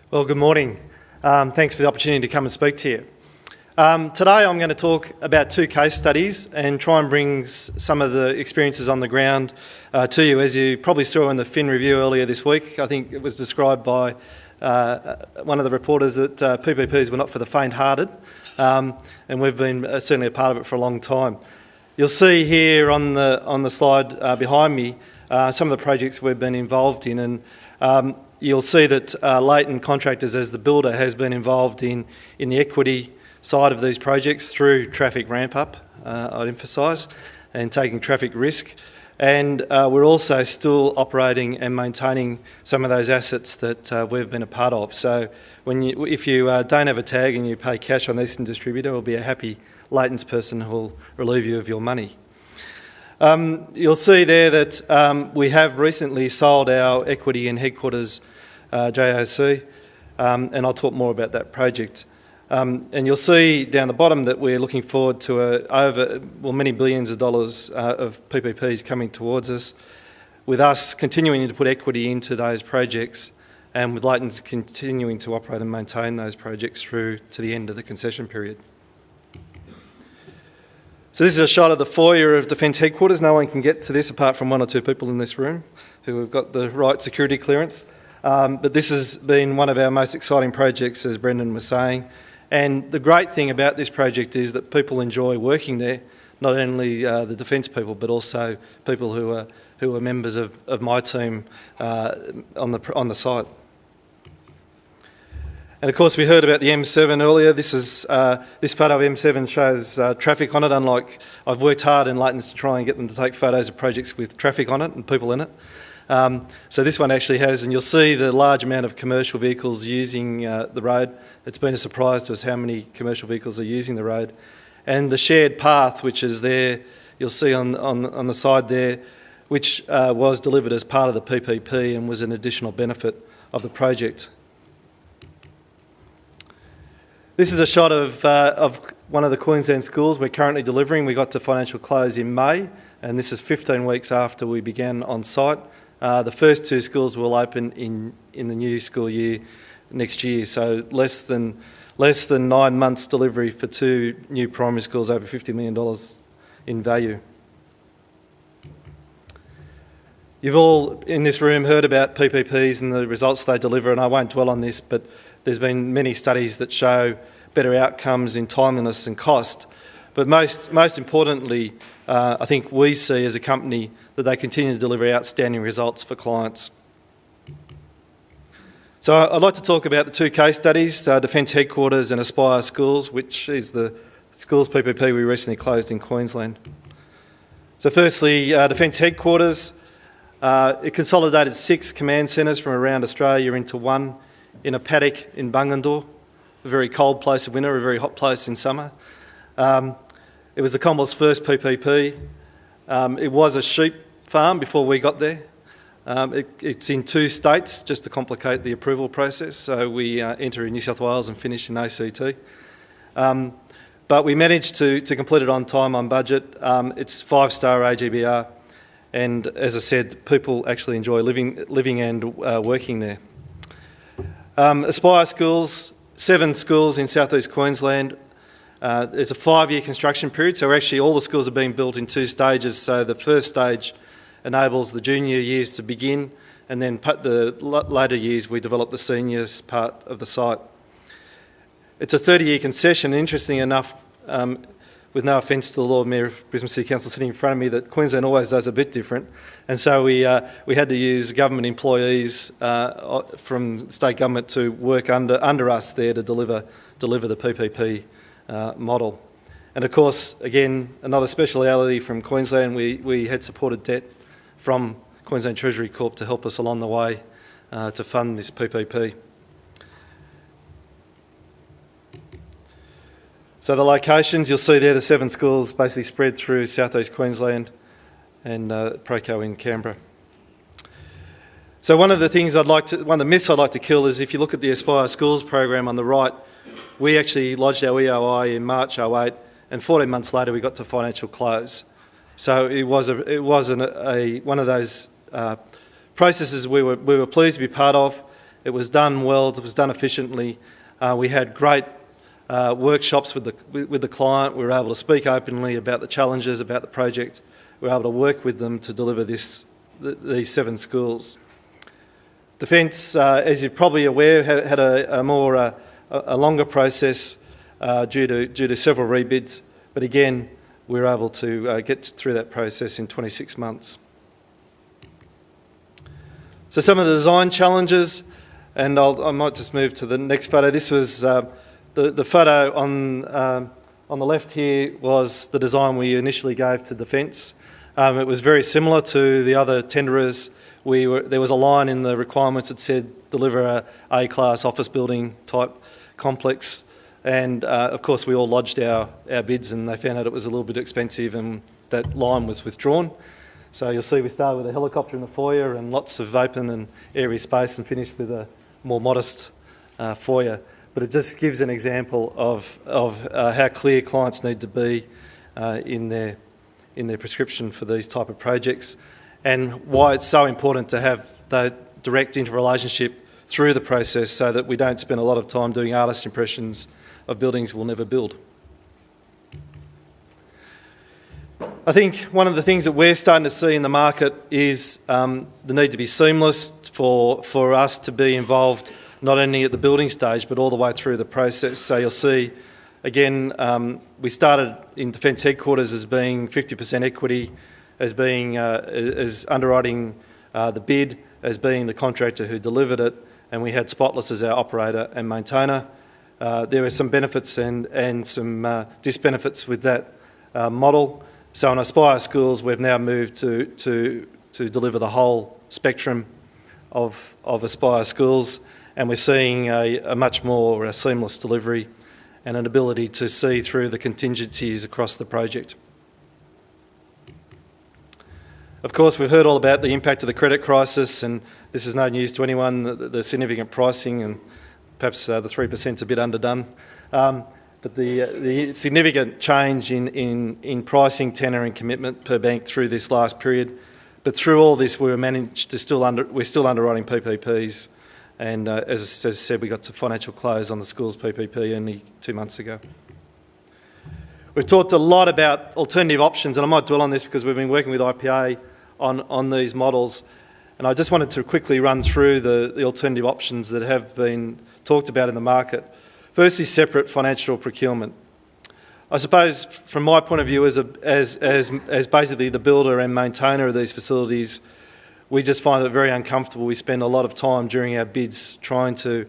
Well, good morning. Thanks for the opportunity to come and speak to you. Today I'm going to talk about two case studies and try and bring some of the experiences on the ground to you. As you probably saw in the Fin review earlier this week, I think it was described by one of the reporters that PPPs were not for the faint-hearted, and we've been certainly a part of it for a long time. You'll see here on the slide behind me some of the projects we've been involved in, and you'll see that Leighton Contractors, as the builder, has been involved in the equity side of these projects through traffic ramp-up, I'd emphasise, and taking traffic risk. And we're also still operating and maintaining some of those assets that we've been a part of. So if you don't have a tag and you pay cash on Eastern Distributor, we'll be a happy Leighton's person who will relieve you of your money. You'll see there that we have recently sold our equity in headquarters JOC, and I'll talk more about that project. And you'll see down the bottom that we're looking forward to many billions of dollars of PPPs coming towards us, with us continuing to put equity into those projects and with Leighton's continuing to operate and maintain those projects through to the end of the concession period. So this is a shot of the foyer of Defence Headquarters. No one can get to this apart from one or two people in this room who have got the right security clearance. But this has been one of our most exciting projects, as Brendan was saying. And the great thing about this project is that people enjoy working there, not only the Defence people, but also people who are members of my team on the site. And of course, we heard about the M7 earlier. This photo of M7 shows traffic on it. Unlike, I've worked hard in Leighton's to try and get them to take photos of projects with traffic on it and people in it. So this one actually has, and you'll see the large amount of commercial vehicles using the road. It's been a surprise to us how many commercial vehicles are using the road. And the shared path, which is there, you'll see on the side there, which was delivered as part of the PPP and was an additional benefit of the project. This is a shot of one of the Queensland schools we're currently delivering. We got to financial close in May, and this is 15 weeks after we began on site. The first two schools will open in the new school year next year, so less than 9 months delivery for two new primary schools, over $50 million in value. You've all in this room heard about PPPs and the results they deliver, and I won't dwell on this, but there's been many studies that show better outcomes in timeliness and cost. But most importantly, I think we see as a company that they continue to deliver outstanding results for clients. So I'd like to talk about the two case studies, Defence Headquarters and Aspire Schools, which is the schools PPP we recently closed in Queensland. So firstly, Defence Headquarters, it consolidated 6 command centres from around Australia into one in a paddock in Bungendore, a very cold place in winter, a very hot place in summer. It was the Commonwealth's first PPP. It was a sheep farm before we got there. It's in 2 states, just to complicate the approval process. So we enter in New South Wales and finish in ACT. But we managed to complete it on time, on budget. It's 5-star AGBR. And as I said, people actually enjoy living and working there. Aspire Schools, 7 schools in southeast Queensland. There's a 5-year construction period, so actually all the schools are being built in 2 stages. So the first stage enables the junior years to begin, and then the later years we develop the seniors part of the site. It's a 30-year concession. Interesting enough, with no offence to the Lord Mayor of Brisbane City Council sitting in front of me, that Queensland always does a bit different. And so we had to use government employees from state government to work under us there to deliver the PPP model. And of course, again, another speciality from Queensland, we had supported debt from Queensland Treasury Corp to help us along the way to fund this PPP. So the locations, you'll see there the 7 schools basically spread through southeast Queensland and Proco in Canberra. So one of the myths I'd like to kill is if you look at the Aspire Schools program on the right, we actually lodged our EOI in March 2008, and 14 months later we got to financial close. So it was one of those processes we were pleased to be part of. It was done well, it was done efficiently. We had great workshops with the client. We were able to speak openly about the challenges, about the project. We were able to work with them to deliver these 7 schools. Defence, as you're probably aware, had a longer process due to several rebids, but again, we were able to get through that process in 26 months. So some of the design challenges, and I might just move to the next photo. This was the photo on the left here was the design we initially gave to Defence. It was very similar to the other tenderers. There was a line in the requirements that said deliver a A-class office building type complex, and of course we all lodged our bids, and they found out it was a little bit expensive, and that line was withdrawn. So you'll see we started with a helicopter in the foyer and lots of open and airy space, and finished with a more modest foyer. But it just gives an example of how clear clients need to be in their prescription for these type of projects, and why it's so important to have that direct interrelationship through the process, so that we don't spend a lot of time doing artist impressions of buildings we'll never build. I think one of the things that we're starting to see in the market is the need to be seamless for us to be involved not only at the building stage but all the way through the process. So you'll see, again, we started in Defence Headquarters as being 50% equity, as underwriting the bid, as being the contractor who delivered it, and we had Spotless as our operator and maintainer. There were some benefits and some disbenefits with that model. So in Aspire Schools, we've now moved to deliver the whole spectrum of Aspire Schools, and we're seeing a much more seamless delivery and an ability to see through the contingencies across the project. Of course, we've heard all about the impact of the credit crisis, and this is no news to anyone, the significant pricing, and perhaps the 3% is a bit underdone. But the significant change in pricing, tenor and commitment per bank through this last period. But through all this, we're still underwriting PPPs, and as I said, we got to financial close on the school's PPP only 2 months ago. We've talked a lot about alternative options, and I might dwell on this because we've been working with IPA on these models, and I just wanted to quickly run through the alternative options that have been talked about in the market. Firstly, separate financial procurement. I suppose, from my point of view, as basically the builder and maintainer of these facilities, we just find it very uncomfortable. We spend a lot of time during our bids trying to